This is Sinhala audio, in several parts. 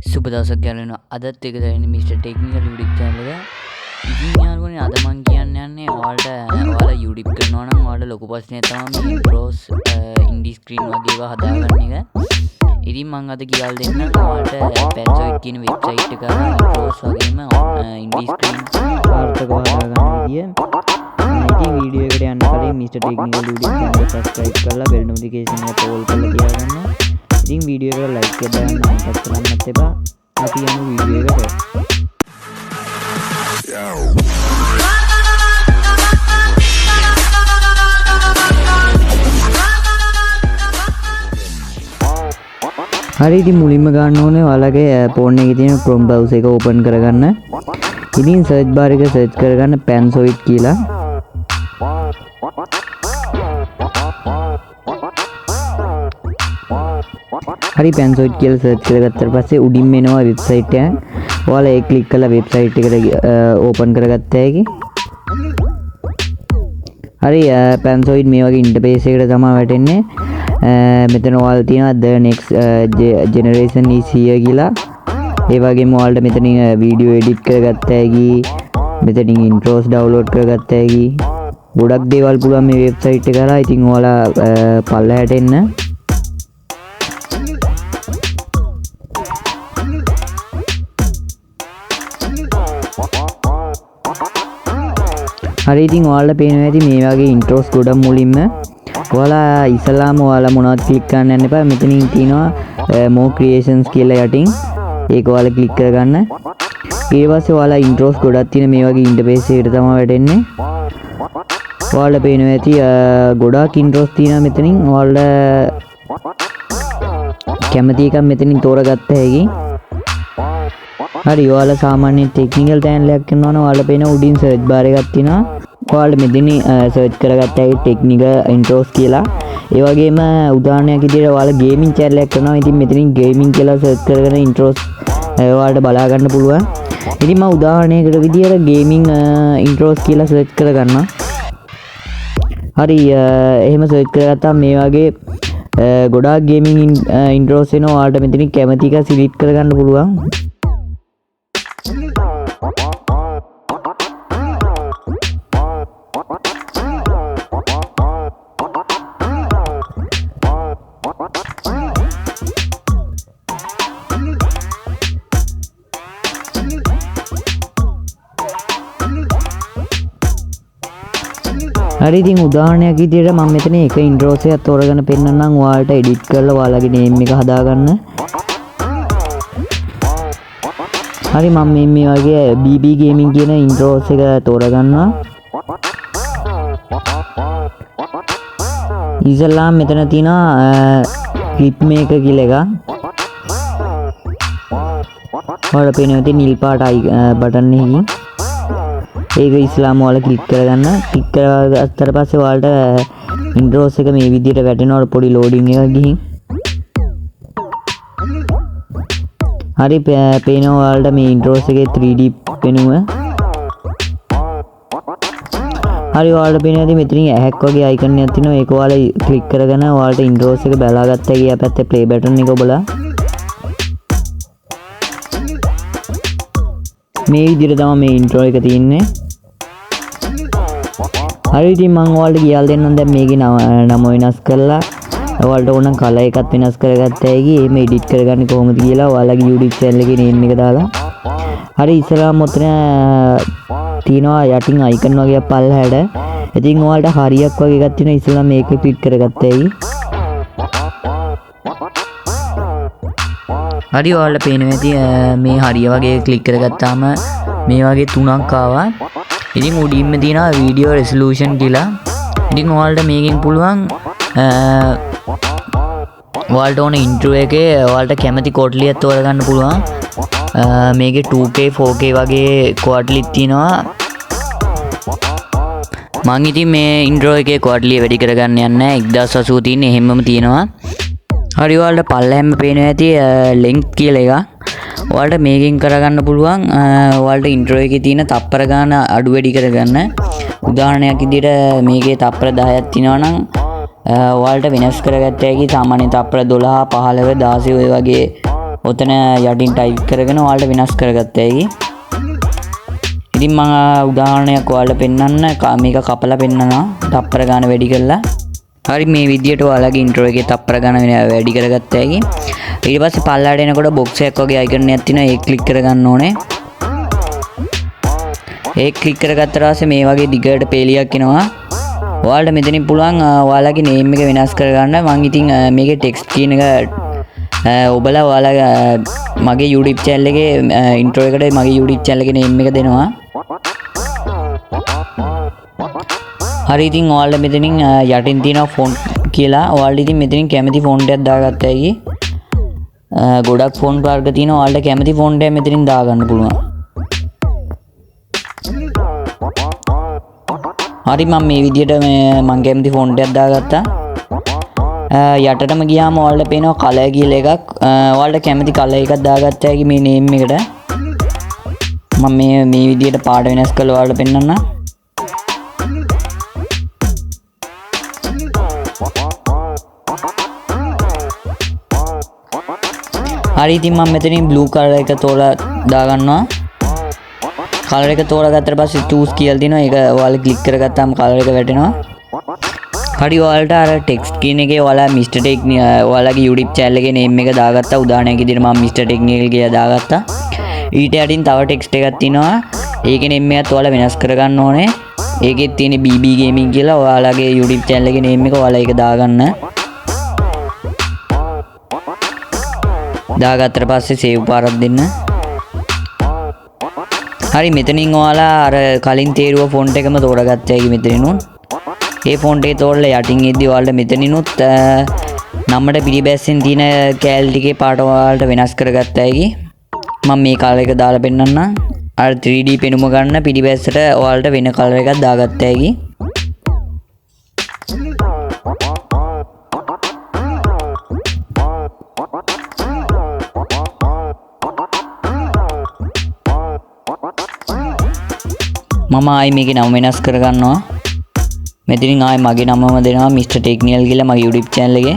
සුබ දවසක් යාළුවනේ. අදත් එක දැනෙන මිස්ටර් ටෙක්නිකල් YouTube channel එක. ඉතින් යාළුවනේ අද මම කියන්න යන්නේ ඔයාලා YouTube කරනවා නම් ඔයාලා ලොකු ප්‍රශ්නයක් තමයි මේ intros indie screen වගේ ඒවා හදාගන්න එක. ඉතින් මම අද කියලා දෙන්නම් ඔයාලට panzoid කියන වෙබ්සයිට් එක කරලා intros වගේම indie screen සාර්ථකව හදාගන්න විදිය. ඉතින් වීඩියෝ එකට යන්න කලින් මිස්ටර් ටෙක්නිකල් YouTube channel එක subscribe කරලා bell notification එක all කරලා තියාගන්න. ඉතින් වීඩියෝ එකට ලයික් එක දාන්න අමතක කරන්නත් එපා. අපි යමු වීඩියෝ එකට. හරි ඉතින් මුලින්ම ගන්න ඕනේ ඔයාලගේ ෆෝන් එකේ තියෙන Chrome browser එක open කරගන්න. ඉතින් search bar එක search කරගන්න panzoid කියලා. හරි panzoid කියලා search කරගත්තාට පස්සේ උඩින් එනවා වෙබ්සයිට් එක. ඔයාලා ඒක ක්ලික් කරලා වෙබ්සයිට් එකට ඕපන් කරගත්ත හැකි. හරි panzoid මේ වගේ ඉන්ටර්ෆේස් එකකට තමයි වැටෙන්නේ. මෙතන ඔයාලා තියෙනවා the next generation is here කියලා. ඒ වගේම ඔයාලට මෙතනින් වීඩියෝ එඩිට් කරගත්ත හැකි. මෙතනින් intros download කරගත්ත හැකි. ගොඩක් දේවල් පුළුවන් මේ වෙබ්සයිට් එක කරා. ඉතින් ඔයාලා පල්ලෙහාට එන්න. හරි ඉතින් ඔයාලට පේනවා ඇති මේ වගේ intros ගොඩක් මුලින්ම ඔයාලා ඉස්සලාම ඔයාලා මොනවද ක්ලික් කරන්න යන්න එපා. මෙතනින් තියෙනවා more creations කියලා යටින්. ඒක ඔයාලා ක්ලික් කරගන්න. ඊට පස්සේ ඔයාලා intros ගොඩක් තියෙන මේ වගේ ඉන්ටර්ෆේස් එකකට තමයි වැටෙන්නේ. ඔයාලට පේනවා ඇති ගොඩක් intros තියෙනවා මෙතනින්. ඔයාලා කැමති එකක් මෙතනින් තෝරගත්ත හැකි. හරි ඔයාලා සාමාන්‍ය ටෙක්නිකල් channel එකක් කරනවා නම් ඔයාලා පේන උඩින් search bar එකක් තියෙනවා. ඔයාලා මෙතන search කරගත්ත හැකි ටෙක්නිකල් intros කියලා. ඒ වගේම උදාහරණයක් විදිහට ඔයාලා gaming channel එකක් කරනවා. ඉතින් මෙතනින් gaming කියලා search කරගෙන intros ඔයාලට බලා ගන්න පුළුවන්. ඉතින් මම උදාහරණයකට විදිහට gaming intros කියලා search කරගන්නවා. හරි එහෙම search කරගත්තාම මේ වගේ ගොඩාක් gaming intros එනවා. ඔයාලට මෙතනින් කැමති එක select කරගන්න පුළුවන්. හරි ඉතින් උදාහරණයක් විදිහට මම මෙතන එක intros එකක් තෝරගෙන පෙන්නන්නම් ඔයාලට edit කරලා ඔයාලගේ name එක හදාගන්න. හරි මම මේ වගේ BB gaming කියන intros එක තෝරගන්නවා. ඉස්සල්ලාම මෙතන තියෙනවා clip maker කියලා එකක්. ඔයාලා පේනවා තියෙන නිල් පාට බටන් එකකින් ඒක ඉස්ලාම ඔයාලා ක්ලික් කරගන්න. ක්ලික් කරගත්තට පස්සේ ඔයාලට intros එක මේ විදිහට වැටෙනවා. පොඩි loading එකක් ගිහින් හරි පේනවා ඔයාලට මේ intros එකේ 3D පෙනුම. හරි ඔයාලට පේනවා මෙතනින් ඇහැක් වගේ icon එකක් තියෙනවා. ඒක ඔයාලා ක්ලික් කරගෙන ඔයාලට intros එක බලාගත්ත හැකි. ආ පැත්තේ play button එක ඔබලා මේ විදිහට තමයි මේ intro එක තියෙන්නේ. හරි ඉතින් මම ඔයාලට කියලා දෙන්නම් දැන් මේකේ නම වෙනස් කරලා ඔයාලට ඕන කලර් එකක් වෙනස් කරගත්ත හැකි. එහෙම එඩිට් කරගන්නේ කොහොමද කියලා ඔයාලගේ YouTube channel එකේ name එක දාලා. හරි ඉස්සරහම ඔතන තියෙනවා යටින් icon වගේ පල්ලහැඩ. ඉතින් ඔයාලට හරියක් වගේ එකක් තියෙනවා. ඉස්සරහම මේක ක්ලික් කරගත්ත හැකි. හරි ඔයාලට පේනවා ඇති මේ හරිය වගේ ක්ලික් කරගත්තාම මේ වගේ තුනක් ආවා. ඉතින් උඩින්ම තියෙනවා video resolution කියලා. ඉතින් ඔයාලට මේකෙන් පුළුවන් ඔයාලට ඕන intro එකේ ඔයාලට කැමති quality-යක් තෝරගන්න පුළුවන්. මේකේ 2K 4K වගේ quality තියෙනවා. මම ඉතින් මේ intro එකේ quality වැඩි කරගන්න යන්නේ නැහැ. 1080 තියෙන එහෙමම තියෙනවා. හරි ඔයාලට පල්ලෙහැම පේනවා ඇති length කියලා එකක්. ඔයාලට මේකෙන් කරගන්න පුළුවන් ඔයාලට intro එකේ තියෙන තප්පර ගාන අඩු වැඩි කරගන්න. උදාහරණයක් විදිහට මේකේ තප්පර 10ක් තියෙනවා නම් ඔයාලට වෙනස් කරගත්ත හැකි. සාමාන්‍යයෙන් තප්පර 12 15 16 ඔය වගේ ඔතන යටින් ටයිප් කරගෙන ඔයාලට වෙනස් කරගත්ත හැකි. ඉතින් මම උදාහරණයක් ඔයාලට පෙන්නන්න මේක කපලා පෙන්නනවා තප්පර ගන්න වැඩි කරලා. හරි මේ විදියට ඔයාලගේ ඉන්ට්‍රෝ එකේ තප්පර ගන්න වැඩි කරගත්ත හැකි. ඊට පස්සේ පල්ලයට එනකොට බොක්ස් එකක් වගේ අයිකන් එකක් තියෙනවා ඒක ක්ලික් කරගන්න ඕනේ. ඒක ක්ලික් කරගත්තා පස්සේ මේ වගේ දිගට පේලියක් එනවා. ඔයාලට මෙතනින් පුළුවන් ඔයාලගේ නේම් එක වෙනස් කරගන්න. මම ඉතින් මේකේ ටෙක්ස්ට් කියන එක ඔබලා ඔයාලා මගේ YouTube channel එකේ ඉන්ට්‍රෝ එකට මගේ YouTube channel එකේ නේම් එක දෙනවා. හරි ඉතින් ඔයාලට මෙතනින් යටින් තියෙනවා ෆොන්ට් කියලා. ඔයාලට ඉතින් මෙතනින් කැමති ෆොන්ට් එකක් දාගත්ත හැකි. ගොඩක් ෆොන්ට් වර්ග තියෙනවා. ඔයාලට කැමති ෆොන්ට් එක මෙතනින් දාගන්න පුළුවන්. හරි මම මේ විදියට මම කැමති ෆොන්ට් එකක් දාගත්තා. යටටම ගියාම ඔයාලට පේනවා කලර් කියලා එකක්. ඔයාලට කැමති කලර් එකක් දාගත්ත හැකි මේ නේම් එකට. මම මේ විදියට පාට වෙනස් කරලා ඔයාලට පෙන්නන්න. හරි ඉතින් මම මෙතනින් blue color එක තෝරලා දාගන්නවා. කලර් එක තෝරාගත්තට පස්සේ choose කියලා දිනවා. ඒක ඔයාලා ක්ලික් කරගත්තාම කලර් එක වැටෙනවා. හරි ඔයාලට අර ටෙක්ස්ට් කියන එකේ ඔයාලා Mr. Technical ඔයාලගේ YouTube channel එකේ name එක දාගත්තා. උදාහරණයක් විදිහට මම Mr. Technical කියලා දාගත්තා. ඊට යටින් තව ටෙක්ස්ට් එකක් තියෙනවා. ඒකේ name එකත් ඔයාලා වෙනස් කරගන්න ඕනේ. ඒකෙත් තියෙන BB Gaming කියලා ඔයාලගේ YouTube channel එකේ name එක ඔයාලා ඒක දාගන්න. දාගත්තට පස්සේ save පාරක් දෙන්න. හරි මෙතනින් ඔයාලා අර කලින් තේරුව ෆොන්ට් එකම තෝරාගත්ත හැකි මෙතනිනුත්. ඒ ෆොන්ට් එක තෝරලා යටින් එද්දි ඔයාලට මෙතනිනුත් නම්බර පිටිපස්සෙන් තියෙන කැල් ටිකේ පාට ඔයාලට වෙනස් කරගත්ත හැකි. මම මේ කලර් එක දාලා පෙන්නන්නම්. අර 3D පෙනුම ගන්න පිටිපස්සට ඔයාලට වෙන කලර් එකක් දාගත්ත හැකි. මම ආයි මේකේ නම වෙනස් කරගන්නවා. මෙතනින් ආයි මගේ නමම දෙනවා Mr. Technical කියලා මගේ YouTube channel එකේ.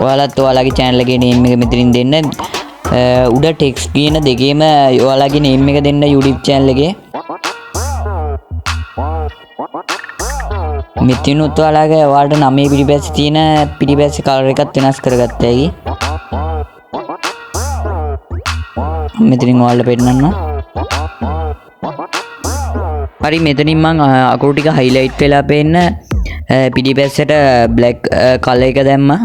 ඔයාලත් ඔයාලගේ channel එකේ name එක මෙතනින් දෙන්න. උඩ text කියන දෙකේම ඔයාලගේ name එක දෙන්න YouTube channel එකේ. මෙතනුත් ඔයාලගේ ඔයාලට නමේ පිටිපස්සේ තියෙන පිටිපස්සේ color එකත් වෙනස් කරගත්ත හැකි. මෙතනින් ඔයාලට පෙන්නන්න. හරි මෙතනින් මම අකුරු ටික highlight වෙලා පෙන්න පිටිපස්සට black color එක දැම්මා.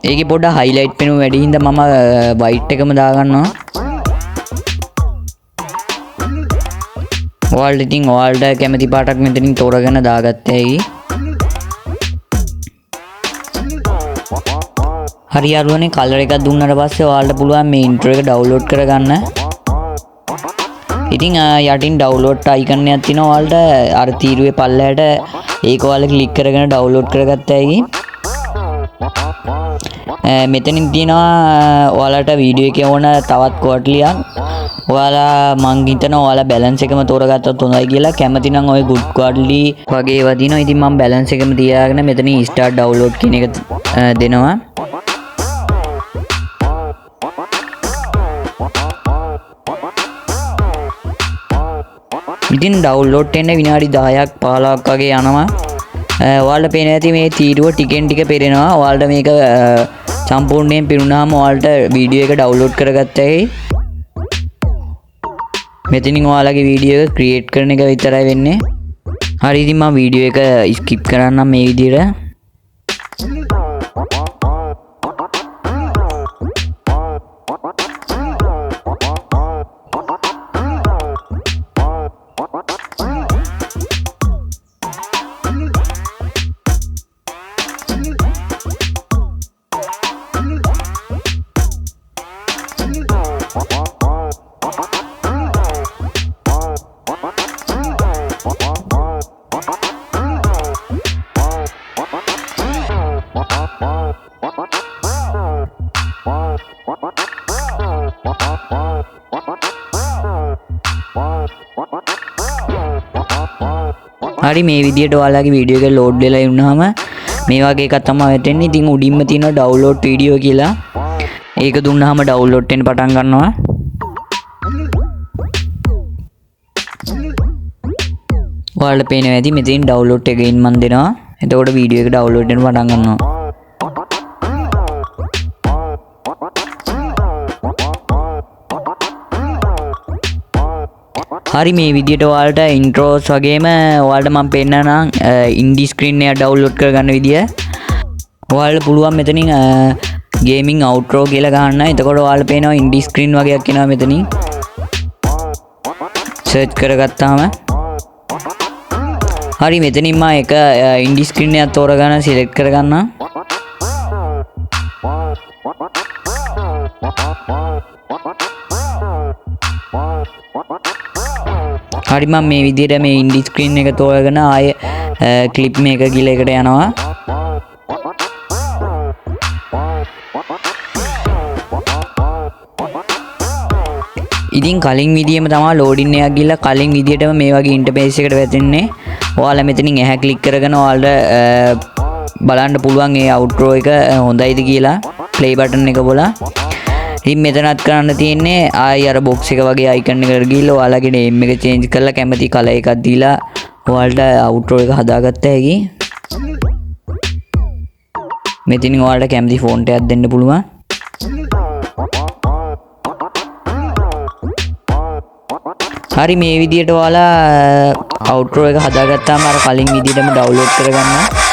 ඒකේ පොඩ්ඩක් highlight පෙනුම වැඩි හින්දා මම white එකම දාගන්නවා. ඔයාලට ඉතින් ඔයාලට කැමති පාටක් මෙතනින් තෝරගෙන දාගත්ත හැකි. හරි යාළුවනේ කලර් එකක් දුන්නාට පස්සේ ඔයාලට පුළුවන් මේ ඉන්ට්‍රෝ එක ඩවුන්ලෝඩ් කරගන්න. ඉතින් යටින් ඩවුන්ලෝඩ් අයිකන් එකක් තියෙනවා. ඔයාලට අර තීරුවේ පල්ලයට ඒක ඔයාලා ක්ලික් කරගෙන ඩවුන්ලෝඩ් කරගත්ත හැකි. මෙතනින් තියෙනවා ඔයාලට වීඩියෝ එකේ ඕන තවත් ක්වොලිටියක්. ඔයාලා මං හිතනවා ඔයාලා බැලන්ස් එකම තෝරගත්තොත් හොඳයි කියලා. කැමති නම් ඔය good quality වගේ ඒවා දිනවා. ඉතින් මම බැලන්ස් එකම තියාගෙන මෙතනින් start download කියන එක දෙනවා. ඉතින් download වෙන්න විනාඩි 10ක් 15ක් වගේ යනවා. ඔයාලට පේන ඇති මේ තීරුව ටිකෙන් ටික පෙරෙනවා. ඔයාලට මේක සම්පූර්ණයෙන් පිරුණාම ඔයාලට වීඩියෝ එක download කරගත්තයි. මෙතනින් ඔයාලගේ වීඩියෝ එක ක්‍රියේට් කරන එක විතරයි වෙන්නේ. හරි ඉතින් මම වීඩියෝ එක ස්කිප් කරන්නම් මේ විදිහට. හරි මේ විදියට ඔයාලගේ වීඩියෝ එක ලෝඩ් වෙලා වුණාම මේ වගේ එකක් තමයි වැටෙන්නේ. ඉතින් උඩින්ම තියෙනවා ඩවුන්ලෝඩ් වීඩියෝ කියලා. ඒක දුන්නාම ඩවුන්ලෝඩ් වෙන්න පටන් ගන්නවා. ඔයාලට පේනවා ඇති මෙතෙන් ඩවුන්ලෝඩ් එකකින් මන් දෙනවා. එතකොට වීඩියෝ එක ඩවුන්ලෝඩ් වෙන්න පටන් ගන්නවා. හරි මේ විදියට ඔයාලට ඉන්ට්‍රෝස් වගේම ඔයාලට මම පෙන්නනම් ඉන්ඩි ස්ක්‍රීන් එක ඩවුන්ලෝඩ් කරගන්න විදිය. ඔයාලට පුළුවන් මෙතනින් ගේමින් අවුට්රෝ කියලා ගන්න. එතකොට ඔයාලට පේනවා ඉන්ඩි ස්ක්‍රීන් වගේක් එනවා මෙතනින්. සර්ච් කරගත්තාම හරි මෙතනින් මම එක ඉන්ඩි ස්ක්‍රීන් එකක් තෝරගන්න සිලෙක්ට් කරගන්නවා. හරි මම මේ විදිහට මේ ඉන්ඩි ස්ක්‍රීන් එක තෝරගෙන ආයේ ක්ලිප් මේක කියලා එකට යනවා. ඉතින් කලින් විදියෙම තමයි ලෝඩින් එකක් ගිහලා කලින් විදියටම මේ වගේ ඉන්ටර්ෆේස් එකකට වැටෙන්නේ. ඔයාලා මෙතනින් ඇහැ ක්ලික් කරගෙන ඔයාලට බලන්න පුළුවන් මේ අවුට්රෝ එක හොඳයිද කියලා ප්ලේ බටන් එක බලලා. ඉතින් මෙතනත් කරන්න තියෙන්නේ ආයි අර බොක්ස් එක වගේ අයිකන් එකට ගිහලා ඔයාලගේ නේම් එක චේන්ජ් කරලා කැමති කලර් එකක් දීලා ඔයාලට අවුට්රෝ එක හදාගත්ත හැකි. මෙතනින් ඔයාලට කැමති ෆොන්ට් එකක් දෙන්න පුළුවන්. හරි මේ විදියට ඔයාලා අවුට්රෝ එක හදාගත්තාම අර කලින් විදියටම ඩවුන්ලෝඩ් කරගන්න.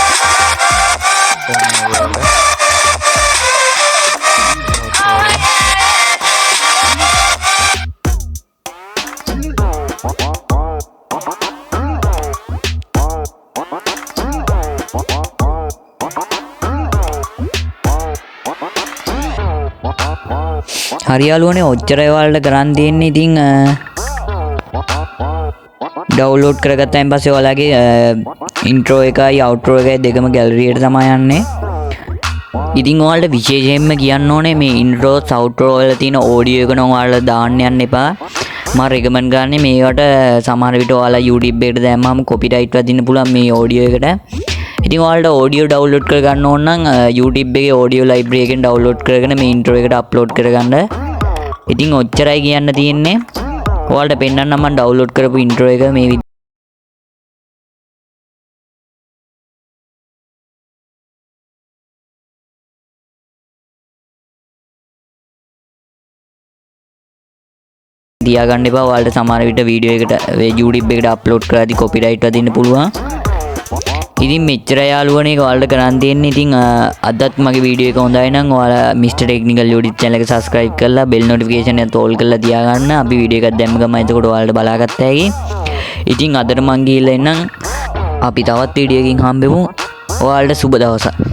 හරි යාළුවනේ ඔච්චරයි ඔයාලට කරන් දෙන්නේ. ඉතින් ඩවුන්ලෝඩ් කරගත්තාන් පස්සේ ඔයාලගේ ඉන්ට්‍රෝ එකයි අවුට්‍රෝ එකයි දෙකම ගැලරියට තමයි යන්නේ. ඉතින් ඔයාලට විශේෂයෙන්ම කියන්න ඕනේ මේ ඉන්ට්‍රෝස් අවුට්‍රෝ වල තියෙන ඔඩියෝ එක නම් ඔයාලා දාන්න යන්න එපා. මම රෙකමන්ඩ් කරන්නේ මේවට සමහර විට ඔයාලා YouTube එකට දැම්මම කොපිරයිට් වදින්න පුළුවන් මේ ඔඩියෝ එකට. ඉතින් ඔයාලට ඔඩියෝ ඩවුන්ලෝඩ් කරගන්න ඕන නම් YouTube එකේ ඔඩියෝ ලයිබ්‍රරි එකෙන් ඩවුන්ලෝඩ් කරගෙන මේ ඉන්ට්‍රෝ එකට අප්ලෝඩ් කරගන්න. ඉතින් ඔච්චරයි කියන්න තියෙන්නේ. ඔයාලට පෙන්නන්න මම ඩවුන්ලෝඩ් කරපු ඉන්ට්‍රෝ එක මේ තියාගන්න එපා. ඔයාලට සමහර විට වීඩියෝ එකට YouTube එකට අප්ලෝඩ් කරද්දී කොපිරයිට් වදින්න පුළුවන්. ඉතින් මෙච්චර යාළුවනේ ඔයාලට කරන් තියෙන්නේ. ඉතින් අදත් මගේ වීඩියෝ එක හොඳයි නම් ඔයාලා Mr. Technical YouTube channel එක subscribe කරලා bell notification එක තෝල් කරලා තියාගන්න. අපි වීඩියෝ එකක් දැම්ම ගමන් එතකොට ඔයාලට බලාගත්ත හැකි. ඉතින් අදට මං ගිහලා එන්නම්. අපි තවත් වීඩියෝ එකකින් හම්බෙමු. ඔයාලට සුබ දවසක්.